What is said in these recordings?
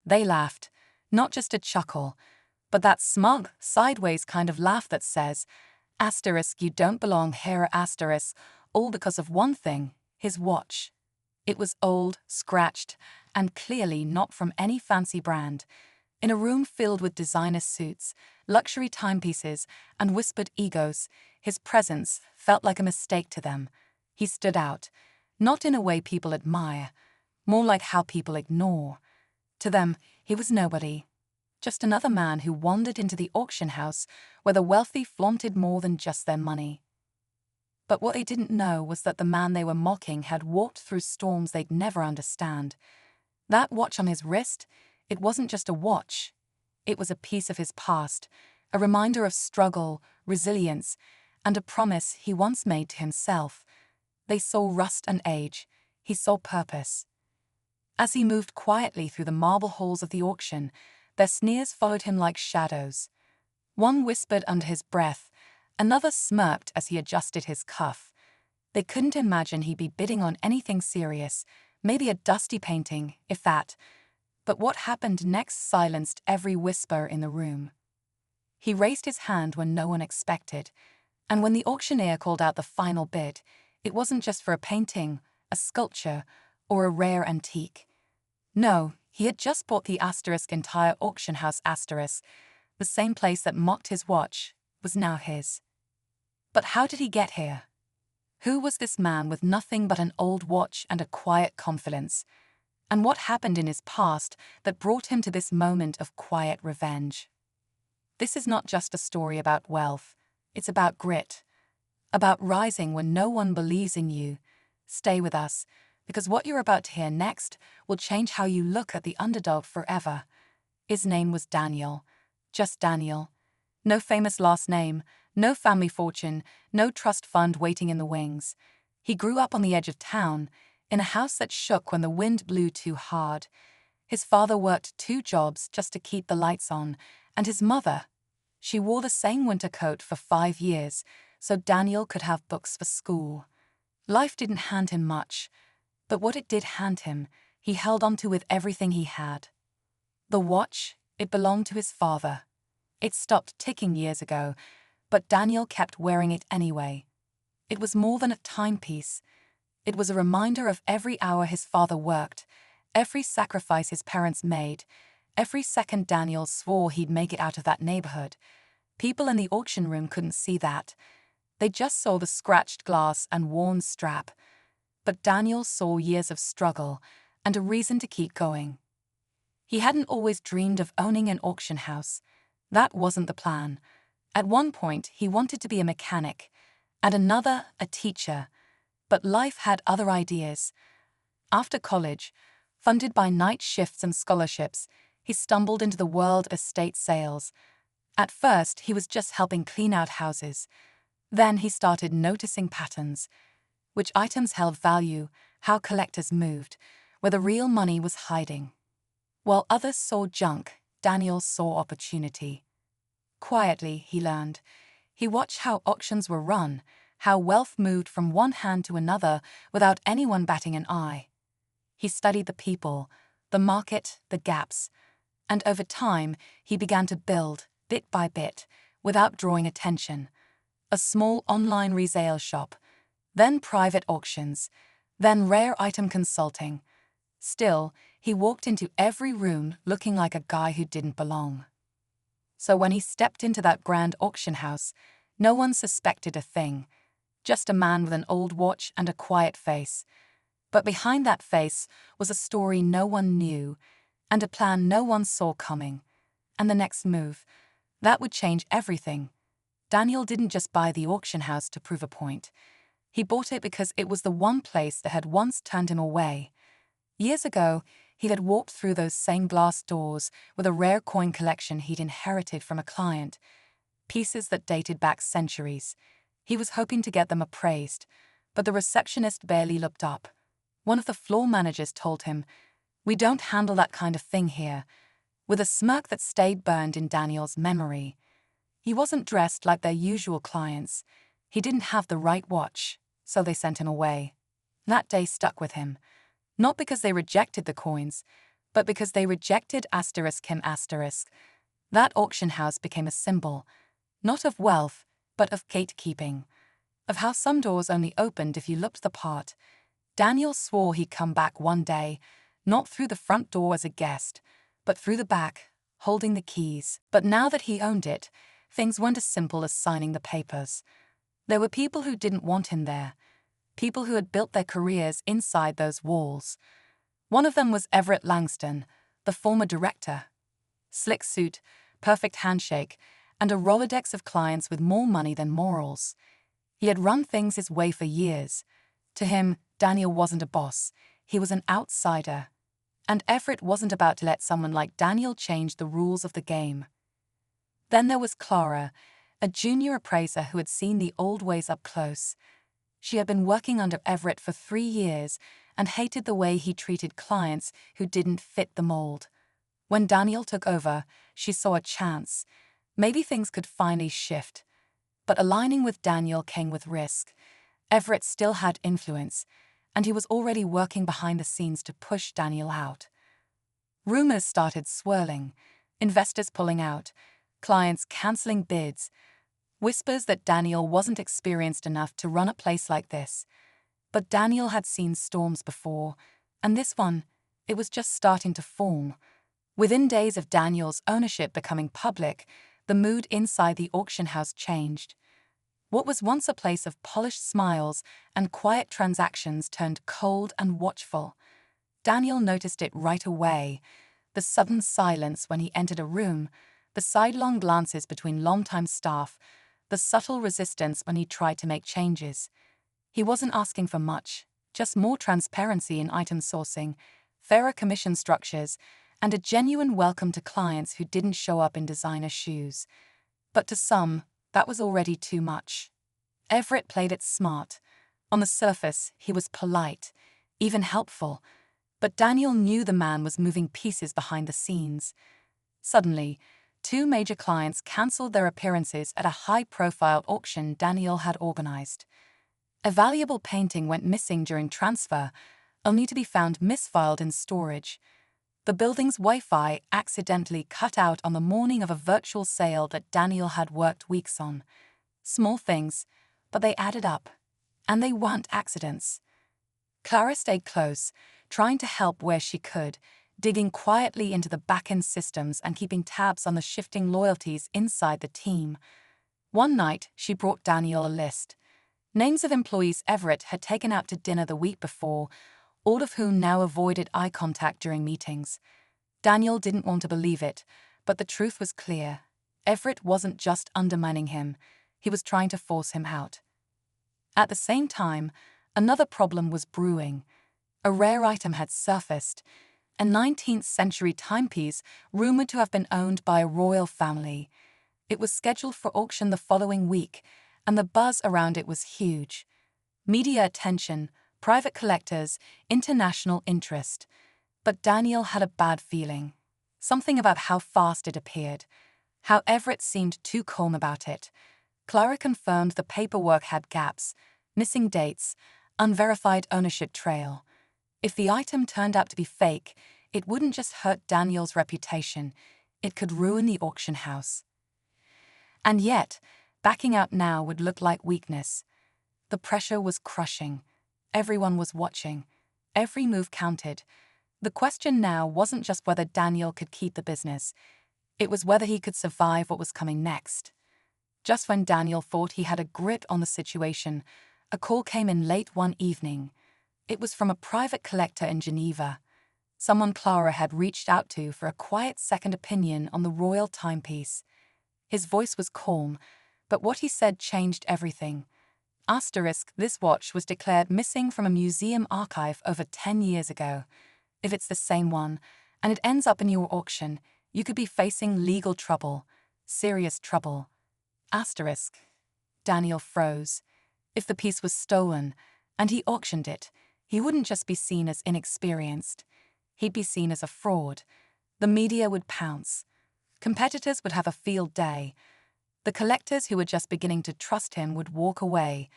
They laughed, not just a chuckle, but that smug, sideways kind of laugh that says, asterisk, you don't belong here, asterisk, all because of one thing, his watch. It was old, scratched, and clearly not from any fancy brand. In a room filled with designer suits, luxury timepieces, and whispered egos, his presence felt like a mistake to them. He stood out, not in a way people admire, more like how people ignore. To them, he was nobody. Just another man who wandered into the auction house where the wealthy flaunted more than just their money. But what they didn't know was that the man they were mocking had walked through storms they'd never understand. That watch on his wrist, it wasn't just a watch. It was a piece of his past, a reminder of struggle, resilience, and a promise he once made to himself. They saw rust and age. He saw purpose. As he moved quietly through the marble halls of the auction, their sneers followed him like shadows. One whispered under his breath, another smirked as he adjusted his cuff. They couldn't imagine he'd be bidding on anything serious, maybe a dusty painting, if that. But what happened next silenced every whisper in the room. He raised his hand when no one expected, and when the auctioneer called out the final bid, it wasn't just for a painting, a sculpture, or a rare antique. No, he had just bought the asterisk entire auction house asterisk. The same place that mocked his watch was now his. But how did he get here? Who was this man with nothing but an old watch and a quiet confidence? And what happened in his past that brought him to this moment of quiet revenge? This is not just a story about wealth. It's about grit. About rising when no one believes in you. Stay with us, because what you're about to hear next will change how you look at the underdog forever. His name was Daniel. Just Daniel. No famous last name, no family fortune, no trust fund waiting in the wings. He grew up on the edge of town, in a house that shook when the wind blew too hard. His father worked 2 jobs just to keep the lights on, and his mother, she wore the same winter coat for 5 years, so Daniel could have books for school. Life didn't hand him much, but what it did hand him, he held onto with everything he had. The watch, it belonged to his father. It stopped ticking years ago, but Daniel kept wearing it anyway. It was more than a timepiece. It was a reminder of every hour his father worked, every sacrifice his parents made, every second Daniel swore he'd make it out of that neighborhood. People in the auction room couldn't see that. They just saw the scratched glass and worn strap. But Daniel saw years of struggle and a reason to keep going. He hadn't always dreamed of owning an auction house. That wasn't the plan. At one point, he wanted to be a mechanic, at another, a teacher. But life had other ideas. After college, funded by night shifts and scholarships, he stumbled into the world of estate sales. At first, he was just helping clean out houses. Then he started noticing patterns. Which items held value, how collectors moved, where the real money was hiding. While others saw junk, Daniel saw opportunity. Quietly, he learned. He watched how auctions were run, how wealth moved from one hand to another without anyone batting an eye. He studied the people, the market, the gaps, and over time he began to build, bit by bit, without drawing attention. A small online resale shop, then private auctions, then rare item consulting. Still, he walked into every room looking like a guy who didn't belong. So when he stepped into that grand auction house, no one suspected a thing. Just a man with an old watch and a quiet face. But behind that face was a story no one knew, and a plan no one saw coming. And the next move, that would change everything. Daniel didn't just buy the auction house to prove a point. He bought it because it was the one place that had once turned him away. Years ago, he had walked through those same glass doors with a rare coin collection he'd inherited from a client. Pieces that dated back centuries. He was hoping to get them appraised, but the receptionist barely looked up. One of the floor managers told him, "We don't handle that kind of thing here," with a smirk that stayed burned in Daniel's memory. He wasn't dressed like their usual clients. He didn't have the right watch, so they sent him away. That day stuck with him, not because they rejected the coins, but because they rejected him. That auction house became a symbol, not of wealth, but of gatekeeping, of how some doors only opened if you looked the part. Daniel swore he'd come back one day, not through the front door as a guest, but through the back, holding the keys. But now that he owned it, things weren't as simple as signing the papers. There were people who didn't want him there, people who had built their careers inside those walls. One of them was Everett Langston, the former director. Slick suit, perfect handshake, and a Rolodex of clients with more money than morals. He had run things his way for years. To him, Daniel wasn't a boss, he was an outsider. And Everett wasn't about to let someone like Daniel change the rules of the game. Then there was Clara, a junior appraiser who had seen the old ways up close. She had been working under Everett for 3 years and hated the way he treated clients who didn't fit the mold. When Daniel took over, she saw a chance. Maybe things could finally shift. But aligning with Daniel came with risk. Everett still had influence, and he was already working behind the scenes to push Daniel out. Rumors started swirling, investors pulling out, clients canceling bids, whispers that Daniel wasn't experienced enough to run a place like this. But Daniel had seen storms before, and this one, it was just starting to form. Within days of Daniel's ownership becoming public, the mood inside the auction house changed. What was once a place of polished smiles and quiet transactions turned cold and watchful. Daniel noticed it right away. The sudden silence when he entered a room, the sidelong glances between longtime staff, the subtle resistance when he tried to make changes. He wasn't asking for much, just more transparency in item sourcing, fairer commission structures, and a genuine welcome to clients who didn't show up in designer shoes. But to some, that was already too much. Everett played it smart. On the surface, he was polite, even helpful, but Daniel knew the man was moving pieces behind the scenes. Suddenly, 2 major clients cancelled their appearances at a high-profile auction Daniel had organized. A valuable painting went missing during transfer, only to be found misfiled in storage. The building's Wi-Fi accidentally cut out on the morning of a virtual sale that Daniel had worked weeks on. Small things, but they added up. And they weren't accidents. Clara stayed close, trying to help where she could, digging quietly into the back-end systems and keeping tabs on the shifting loyalties inside the team. One night, she brought Daniel a list. Names of employees Everett had taken out to dinner the week before, all of whom now avoided eye contact during meetings. Daniel didn't want to believe it, but the truth was clear. Everett wasn't just undermining him, he was trying to force him out. At the same time, another problem was brewing. A rare item had surfaced, a 19th-century timepiece rumored to have been owned by a royal family. It was scheduled for auction the following week, and the buzz around it was huge. Media attention, private collectors, international interest. But Daniel had a bad feeling. Something about how fast it appeared, how Everett seemed too calm about it. Clara confirmed the paperwork had gaps, missing dates, unverified ownership trail. If the item turned out to be fake, it wouldn't just hurt Daniel's reputation, it could ruin the auction house. And yet, backing out now would look like weakness. The pressure was crushing. Everyone was watching. Every move counted. The question now wasn't just whether Daniel could keep the business. It was whether he could survive what was coming next. Just when Daniel thought he had a grip on the situation, a call came in late one evening. It was from a private collector in Geneva, someone Clara had reached out to for a quiet second opinion on the royal timepiece. His voice was calm, but what he said changed everything. This watch was declared missing from a museum archive over 10 years ago. If it's the same one, and it ends up in your auction, you could be facing legal trouble, serious trouble. Daniel froze. If the piece was stolen, and he auctioned it, he wouldn't just be seen as inexperienced. He'd be seen as a fraud. The media would pounce. Competitors would have a field day. The collectors who were just beginning to trust him would walk away.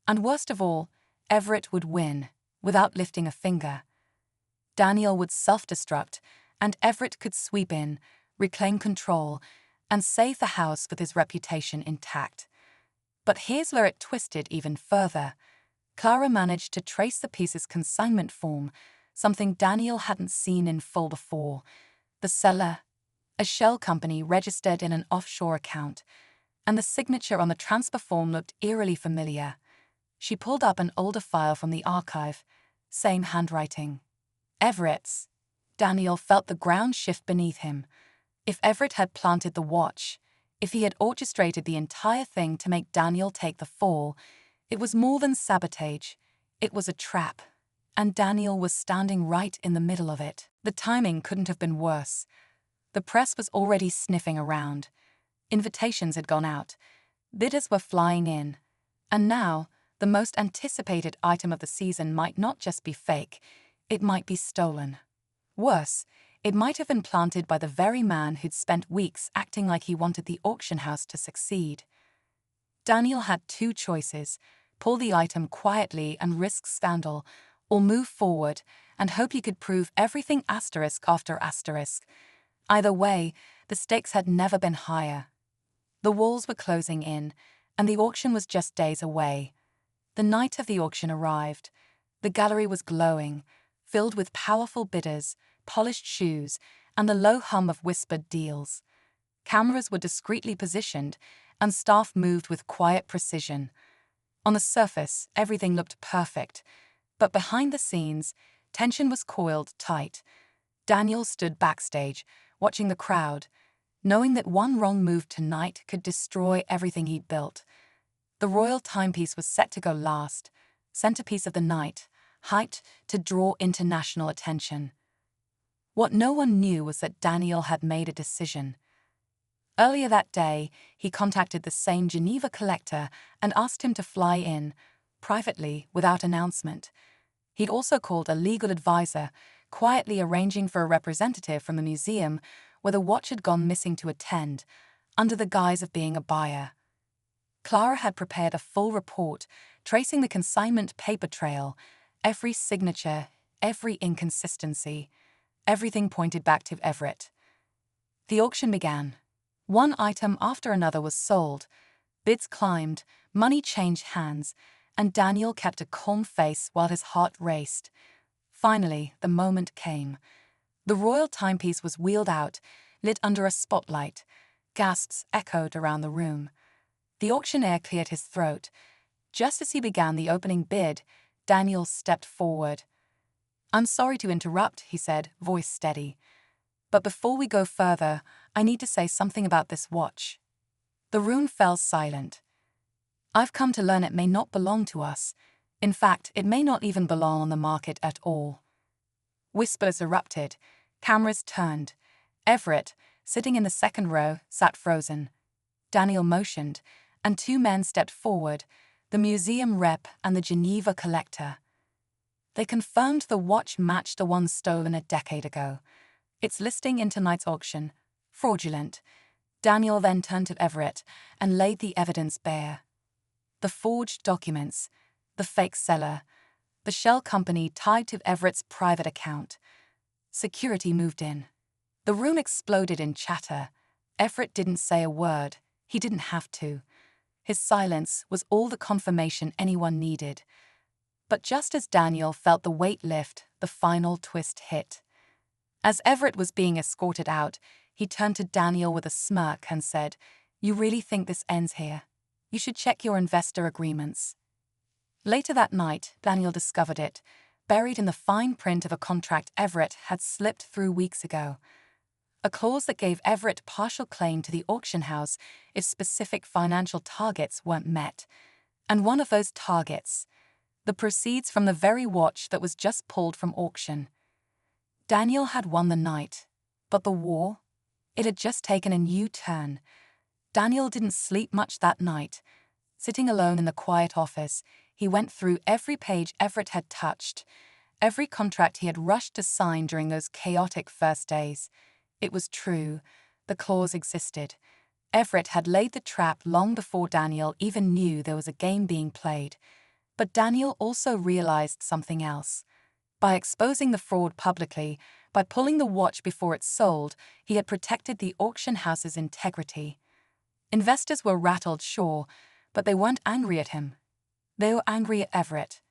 And worst of all, Everett would win, without lifting a finger. Daniel would self-destruct, and Everett could sweep in, reclaim control, and save the house with his reputation intact. But here's where it twisted even further. Clara managed to trace the piece's consignment form, something Daniel hadn't seen in full before. The seller, a shell company registered in an offshore account, and the signature on the transfer form looked eerily familiar. She pulled up an older file from the archive. Same handwriting. Everett's. Daniel felt the ground shift beneath him. If Everett had planted the watch, if he had orchestrated the entire thing to make Daniel take the fall, it was more than sabotage. It was a trap. And Daniel was standing right in the middle of it. The timing couldn't have been worse. The press was already sniffing around. Invitations had gone out. Bidders were flying in. And now, the most anticipated item of the season might not just be fake, it might be stolen. Worse, it might have been planted by the very man who'd spent weeks acting like he wanted the auction house to succeed. Daniel had two choices: pull the item quietly and risk scandal, or move forward and hope he could prove everything asterisk after asterisk. Either way, the stakes had never been higher. The walls were closing in, and the auction was just days away. The night of the auction arrived. The gallery was glowing, filled with powerful bidders, polished shoes, and the low hum of whispered deals. Cameras were discreetly positioned, and staff moved with quiet precision. On the surface, everything looked perfect, but behind the scenes, tension was coiled tight. Daniel stood backstage, watching the crowd, knowing that one wrong move tonight could destroy everything he'd built. The royal timepiece was set to go last, centerpiece of the night, hyped to draw international attention. What no one knew was that Daniel had made a decision. Earlier that day, he contacted the same Geneva collector and asked him to fly in, privately, without announcement. He'd also called a legal advisor, quietly arranging for a representative from the museum where the watch had gone missing to attend, under the guise of being a buyer. Clara had prepared a full report, tracing the consignment paper trail, every signature, every inconsistency. Everything pointed back to Everett. The auction began. One item after another was sold. Bids climbed, money changed hands, and Daniel kept a calm face while his heart raced. Finally, the moment came. The royal timepiece was wheeled out, lit under a spotlight. Gasps echoed around the room. The auctioneer cleared his throat. Just as he began the opening bid, Daniel stepped forward. "I'm sorry to interrupt," he said, voice steady. "But before we go further, I need to say something about this watch." The room fell silent. "I've come to learn it may not belong to us. In fact, it may not even belong on the market at all." Whispers erupted. Cameras turned. Everett, sitting in the second row, sat frozen. Daniel motioned, and two men stepped forward, the museum rep and the Geneva collector. They confirmed the watch matched the one stolen a decade ago. Its listing in tonight's auction, fraudulent. Daniel then turned to Everett and laid the evidence bare. The forged documents, the fake seller, the shell company tied to Everett's private account. Security moved in. The room exploded in chatter. Everett didn't say a word. He didn't have to. His silence was all the confirmation anyone needed. But just as Daniel felt the weight lift, the final twist hit. As Everett was being escorted out, he turned to Daniel with a smirk and said, "You really think this ends here? You should check your investor agreements." Later that night, Daniel discovered it, buried in the fine print of a contract Everett had slipped through weeks ago. A clause that gave Everett partial claim to the auction house if specific financial targets weren't met. And one of those targets, the proceeds from the very watch that was just pulled from auction. Daniel had won the night, but the war? It had just taken a new turn. Daniel didn't sleep much that night. Sitting alone in the quiet office, he went through every page Everett had touched, every contract he had rushed to sign during those chaotic first days. It was true. The clause existed. Everett had laid the trap long before Daniel even knew there was a game being played. But Daniel also realized something else. By exposing the fraud publicly, By pulling the watch before it sold, he had protected the auction house's integrity. Investors were rattled, sure, but they weren't angry at him. They were angry at Everett.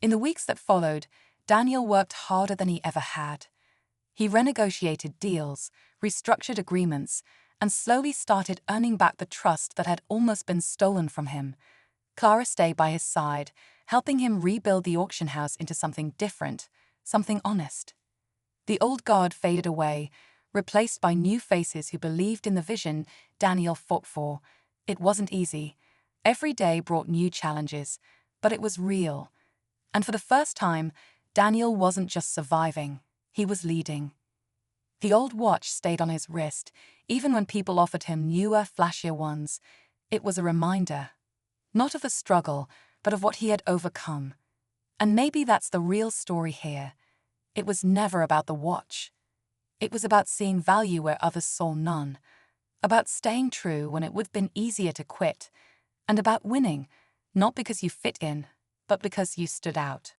In the weeks that followed, Daniel worked harder than he ever had. He renegotiated deals, restructured agreements, and slowly started earning back the trust that had almost been stolen from him. Clara stayed by his side, helping him rebuild the auction house into something different, something honest. The old guard faded away, replaced by new faces who believed in the vision Daniel fought for. It wasn't easy. Every day brought new challenges, but it was real. And for the first time, Daniel wasn't just surviving, he was leading. The old watch stayed on his wrist, even when people offered him newer, flashier ones. It was a reminder, not of the struggle, but of what he had overcome. And maybe that's the real story here. It was never about the watch. It was about seeing value where others saw none, about staying true when it would have been easier to quit, and about winning, not because you fit in, but because you stood out.